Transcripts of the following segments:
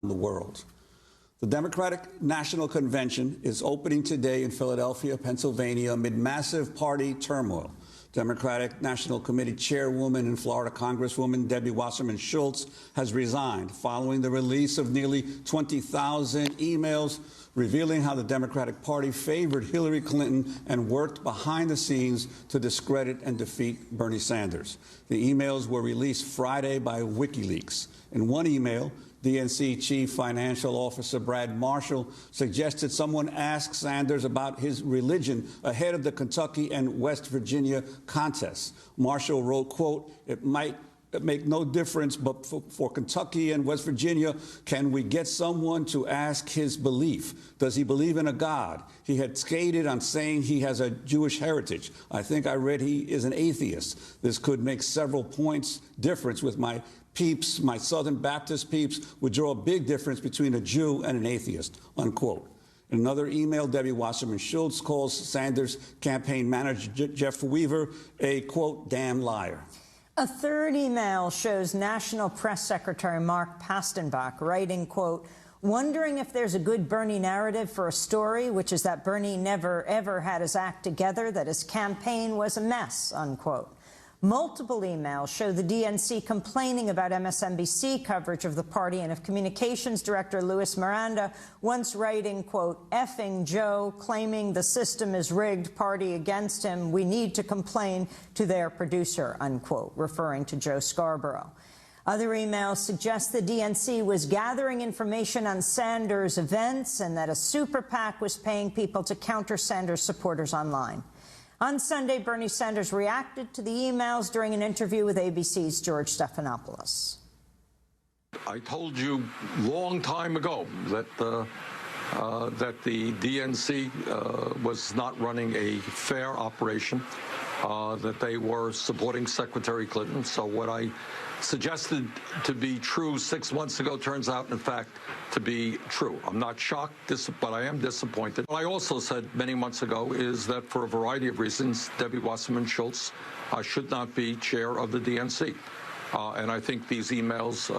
the world. The Democratic National Convention is opening today in Philadelphia, Pennsylvania, amid massive party turmoil. Democratic National Committee Chairwoman and Florida Congresswoman Debbie Wasserman Schultz has resigned following the release of nearly 20,000 emails revealing how the Democratic Party favored Hillary Clinton and worked behind the scenes to discredit and defeat Bernie Sanders. The emails were released Friday by WikiLeaks. In one email, DNC Chief Financial Officer Brad Marshall suggested someone ask Sanders about his religion ahead of the Kentucky and West Virginia contests. Marshall wrote, quote, "It might make no difference, but for Kentucky and West Virginia, can we get someone to ask his belief? Does he believe in a God? He had skated on saying he has a Jewish heritage. I think I read he is an atheist. This could make several points difference with my peeps, my Southern Baptist peeps, would draw a big difference between a Jew and an atheist," unquote. In another email, Debbie Wasserman Schultz calls Sanders' campaign manager, Jeff Weaver, a, quote, "damn liar." A third email shows National Press Secretary Mark Pastenbach writing, quote, "Wondering if there's a good Bernie narrative for a story, which is that Bernie never, ever had his act together, that his campaign was a mess," unquote. Multiple emails show the DNC complaining about MSNBC coverage of the party and of Communications Director Luis Miranda once writing, quote, "Effing Joe, claiming the system is rigged, party against him. We need to complain to their producer," unquote, referring to Joe Scarborough. Other emails suggest the DNC was gathering information on Sanders' events and that a super PAC was paying people to counter Sanders supporters online. On Sunday, Bernie Sanders reacted to the emails during an interview with ABC's George Stephanopoulos. I told you long time ago that the DNC was not running a fair operation, that they were supporting Secretary Clinton. So what I suggested to be true 6 months ago turns out, in fact, to be true. I'm not shocked, but I am disappointed. What I also said many months ago is that for a variety of reasons, Debbie Wasserman Schultz should not be chair of the DNC. And I think these emails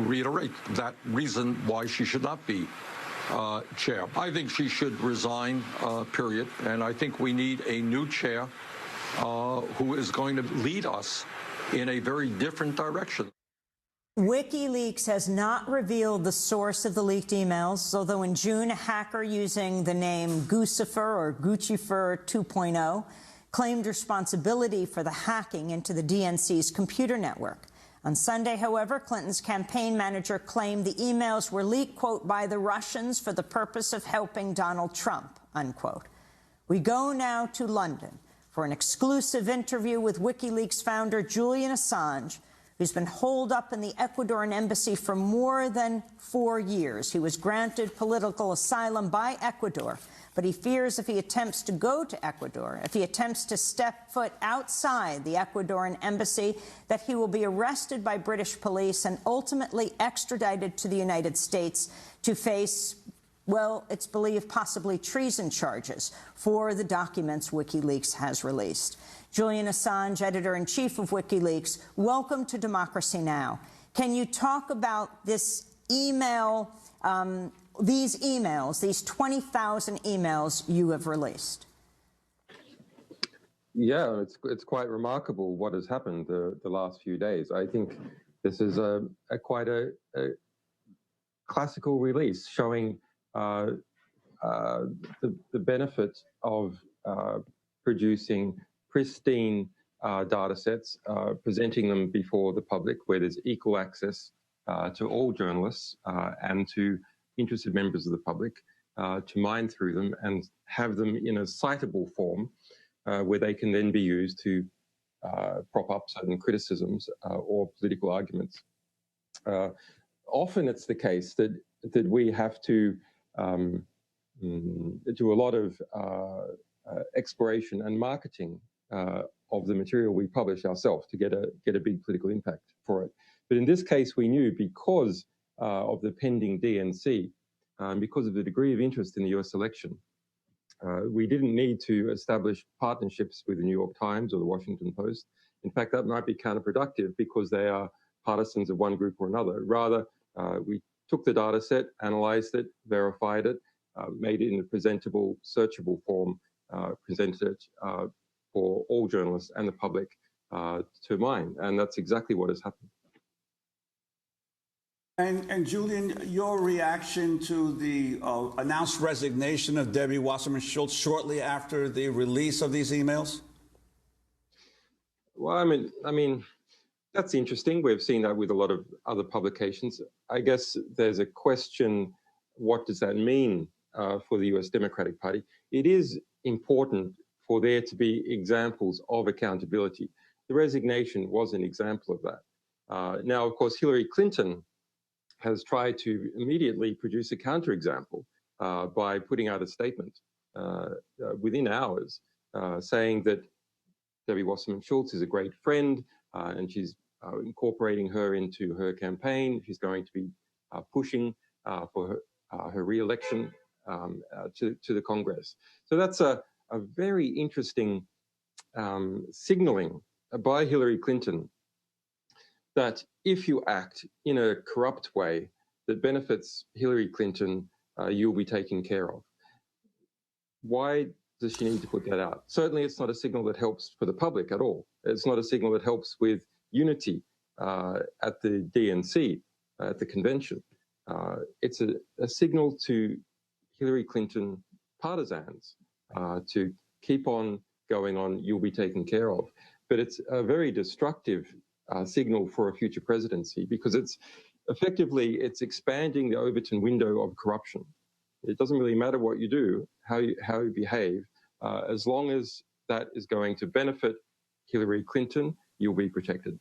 reiterate that reason why she should not be chair. I think she should resign, period. And I think we need a new chair who is going to lead us in a very different direction. WikiLeaks has not revealed the source of the leaked emails, although in June, a hacker using the name Guccifer or Guccifer 2.0 claimed responsibility for the hacking into the DNC's computer network. On Sunday, however, Clinton's campaign manager claimed the emails were leaked, quote, "by the Russians for the purpose of helping Donald Trump," unquote. We go now to London for an exclusive interview with WikiLeaks founder Julian Assange, who's been holed up in the Ecuadorian embassy for more than 4 years. He was granted political asylum by Ecuador, but he fears if he attempts to go to Ecuador, if he attempts to step foot outside the Ecuadorian embassy, that he will be arrested by British police and ultimately extradited to the United States to face, well, it's believed possibly treason charges for the documents WikiLeaks has released. Julian Assange, editor-in-chief of WikiLeaks, welcome to Democracy Now! Can you talk about this email, these 20,000 emails you have released? Yeah, it's quite remarkable what has happened the last few days. I think this is quite a classical release showing the benefit of producing pristine data sets, presenting them before the public where there's equal access to all journalists and to interested members of the public to mine through them and have them in a citable form where they can then be used to prop up certain criticisms or political arguments. Often it's the case that we have to do a lot of exploration and marketing of the material we publish ourselves to get a big political impact for it. But in this case, we knew because of the pending DNC, because of the degree of interest in the US election, we didn't need to establish partnerships with the New York Times or the Washington Post. In fact, that might be counterproductive because they are partisans of one group or another. Rather, we took the data set, analyzed it, verified it, made it in a presentable, searchable form, presented it for all journalists and the public to mine. And that's exactly what has happened. And Julian, your reaction to the announced resignation of Debbie Wasserman Schultz shortly after the release of these emails? Well, I mean, that's interesting. We've seen that with a lot of other publications. I guess there's a question, what does that mean for the US Democratic Party? It is important for there to be examples of accountability. The resignation was an example of that. Now, of course, Hillary Clinton has tried to immediately produce a counterexample by putting out a statement within hours saying that Debbie Wasserman Schultz is a great friend and she's incorporating her into her campaign. She's going to be pushing for her re-election to the Congress. So that's a very interesting signaling by Hillary Clinton that if you act in a corrupt way that benefits Hillary Clinton, you'll be taken care of. Why does she need to put that out? Certainly it's not a signal that helps for the public at all. It's not a signal that helps with unity at the DNC, at the convention. It's a signal to Hillary Clinton partisans to keep on going on, you'll be taken care of. But it's a very destructive signal for a future presidency because it's expanding the Overton window of corruption. It doesn't really matter what you do, how you behave, as long as that is going to benefit Hillary Clinton, you'll be protected.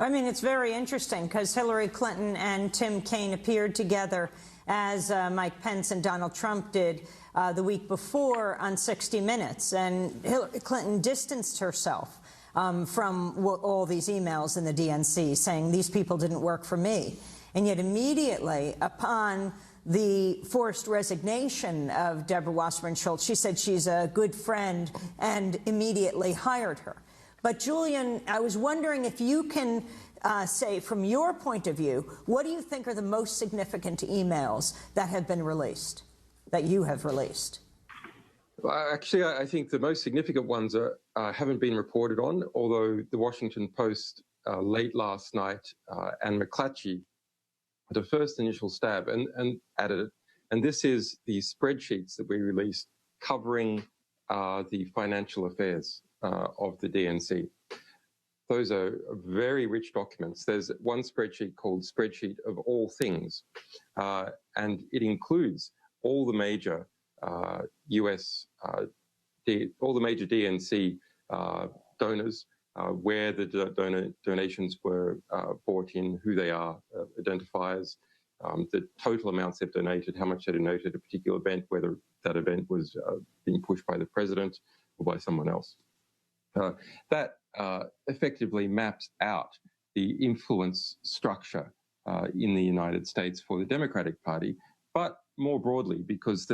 I mean, it's very interesting because Hillary Clinton and Tim Kaine appeared together as Mike Pence and Donald Trump did the week before on 60 Minutes. And Hillary Clinton distanced herself from all these emails in the DNC saying these people didn't work for me. And yet immediately upon the forced resignation of Deborah Wasserman Schultz, she said she's a good friend and immediately hired her. But Julian, I was wondering if you can say, from your point of view, what do you think are the most significant emails that have been released, that you have released? Well, actually, I think the most significant ones haven't been reported on, although the Washington Post late last night and McClatchy had a first initial stab and added it. And this is the spreadsheets that we released covering the financial affairs of the DNC. Those are very rich documents. There's one spreadsheet called Spreadsheet of All Things, and it includes all the major all the major DNC donors, where the donations were brought in, who they are, identifiers, the total amounts they've donated, how much they donated at a particular event, whether that event was being pushed by the president or by someone else. That effectively maps out the influence structure in the United States for the Democratic Party, but more broadly, because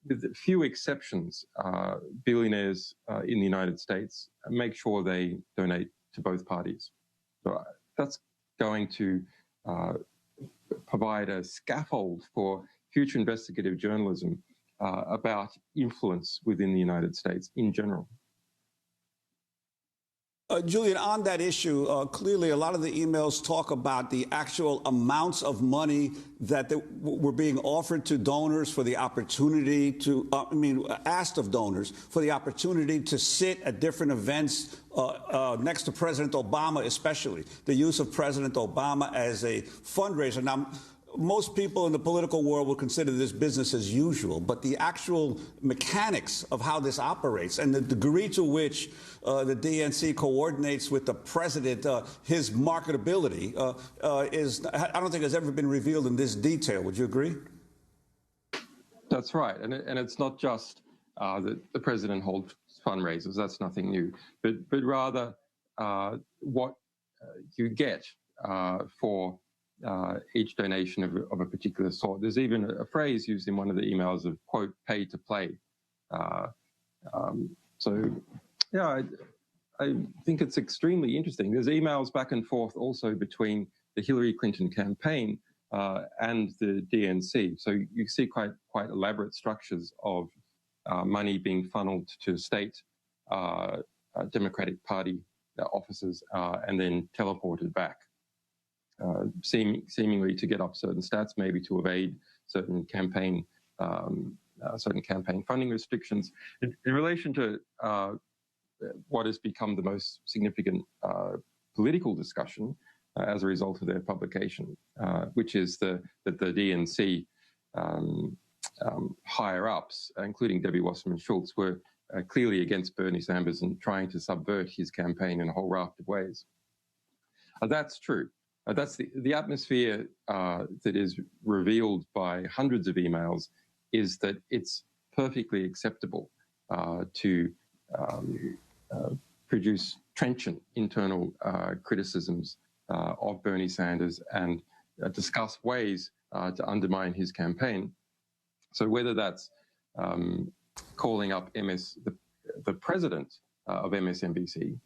with few exceptions, billionaires in the United States make sure they donate to both parties. So that's going to provide a scaffold for future investigative journalism about influence within the United States in general. Julian, on that issue, clearly a lot of the emails talk about the actual amounts of money that were being offered to donors for the opportunity to, asked of donors for the opportunity to sit at different events next to President Obama, especially the use of President Obama as a fundraiser. Now, most people in the political world would consider this business as usual, but the actual mechanics of how this operates and the degree to which the DNC coordinates with the president, his marketability, I don't think has ever been revealed in this detail. Would you agree? That's right. And it's not just that the president holds fundraisers. That's nothing new. But rather what you get for each donation of a particular sort. There's even a phrase used in one of the emails of, quote, pay to play. So, yeah, I think it's extremely interesting. There's emails back and forth also between the Hillary Clinton campaign and the DNC. So you see quite elaborate structures of money being funneled to state Democratic Party offices and then teleported back, seemingly to get up certain stats, maybe to evade certain campaign funding restrictions. In relation to what has become the most significant political discussion as a result of their publication, which is that the DNC higher-ups, including Debbie Wasserman Schultz, were clearly against Bernie Sanders and trying to subvert his campaign in a whole raft of ways. That's true. That's the atmosphere that is revealed by hundreds of emails is that it's perfectly acceptable to produce trenchant internal criticisms of Bernie Sanders and discuss ways to undermine his campaign. So whether that's calling up the president of MSNBC,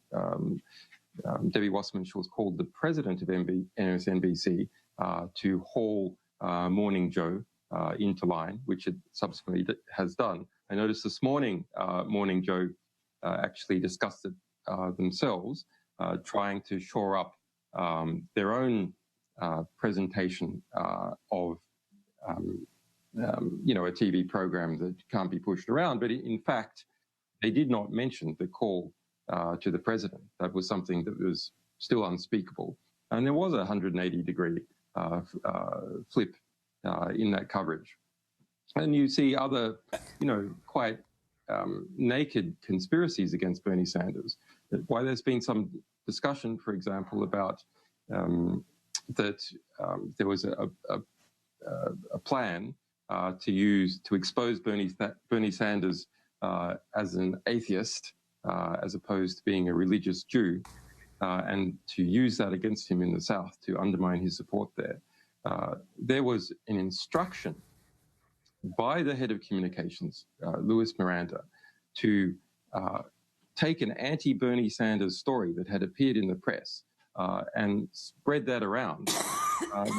Debbie Wasserman Schultz called the president of MSNBC to haul Morning Joe into line, which it subsequently has done. I noticed this morning Morning Joe actually discussed it themselves, trying to shore up their own presentation of a TV program that can't be pushed around. But in fact, they did not mention the call to the president. That was something that was still unspeakable. And there was a 180-degree flip in that coverage. And you see other, quite naked conspiracies against Bernie Sanders. Why there's been some discussion, for example, about that there was a plan to expose Bernie Sanders as an atheist, as opposed to being a religious Jew, and to use that against him in the South to undermine his support there. There was an instruction by the head of communications, Louis Miranda, to take an anti-Bernie Sanders story that had appeared in the press and spread that around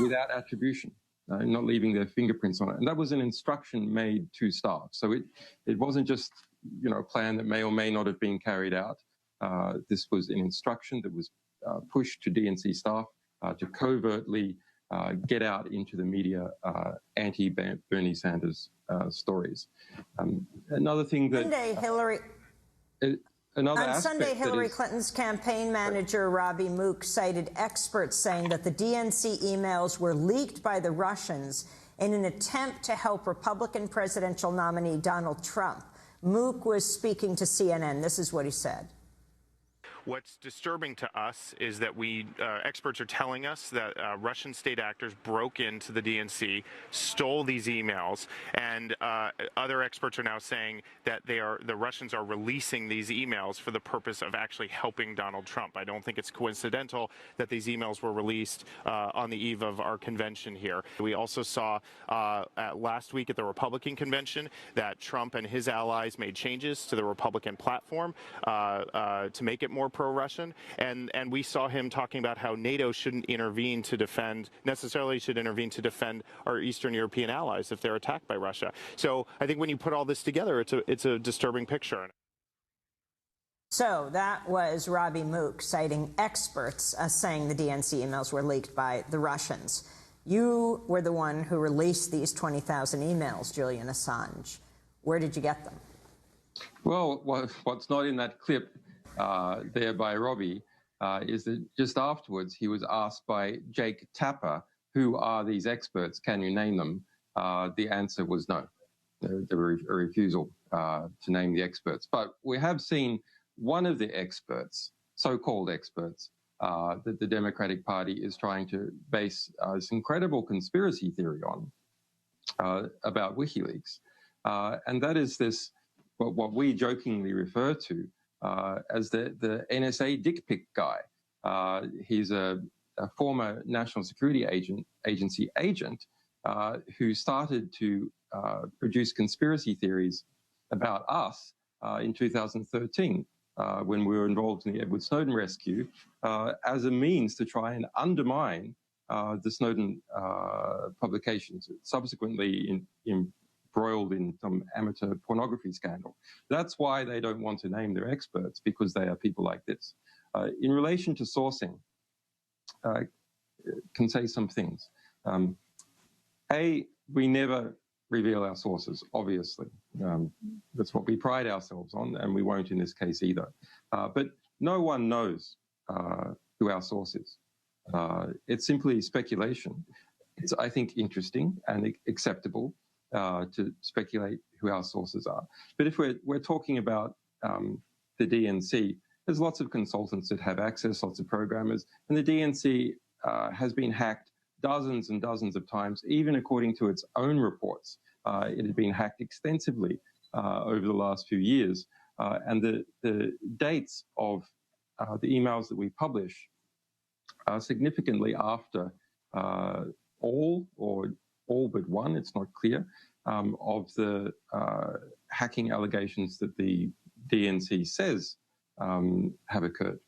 without attribution, not leaving their fingerprints on it. And that was an instruction made to staff. So it wasn't just a plan that may or may not have been carried out. This was an instruction that was pushed to DNC staff to covertly get out into the media anti-Bernie Sanders stories. Another thing that... On Sunday, Hillary Clinton's campaign manager, Robbie Mook, cited experts saying that the DNC emails were leaked by the Russians in an attempt to help Republican presidential nominee Donald Trump. Mook was speaking to CNN. This is what he said. What's disturbing to us is that experts are telling us that Russian state actors broke into the DNC, stole these emails, and other experts are now saying that the Russians are releasing these emails for the purpose of actually helping Donald Trump. I don't think it's coincidental that these emails were released on the eve of our convention here. We also saw last week at the Republican convention that Trump and his allies made changes to the Republican platform to make it more pro-Russian, and we saw him talking about how NATO shouldn't intervene to defend our Eastern European allies if they're attacked by Russia. So I think when you put all this together, it's a disturbing picture. So that was Robbie Mook citing experts saying the DNC emails were leaked by the Russians. You were the one who released these 20,000 emails, Julian Assange. Where did you get them? Well, what's not in that clip there by Robbie is that just afterwards he was asked by Jake Tapper, who are these experts, can you name them? The answer was no. There was a refusal to name the experts. But we have seen one of the experts, so-called experts, that the Democratic Party is trying to base this incredible conspiracy theory on about WikiLeaks. And that is this, what we jokingly refer to as the NSA dick pic guy. He's a former National Security Agency agent who started to produce conspiracy theories about us in 2013 when we were involved in the Edward Snowden rescue as a means to try and undermine the Snowden publications, subsequently embroiled in some amateur pornography scandal. That's why they don't want to name their experts, because they are people like this. In relation to sourcing, can say some things. We never reveal our sources, obviously. That's what we pride ourselves on, and we won't in this case either. But no one knows who our source is. It's simply speculation. It's, I think, interesting and acceptable to speculate who our sources are. But if we're talking about the DNC, there's lots of consultants that have access, lots of programmers, and the DNC has been hacked dozens and dozens of times, even according to its own reports. It had been hacked extensively over the last few years. And the dates of the emails that we publish are significantly after all but one, it's not clear, of the hacking allegations that the DNC says have occurred.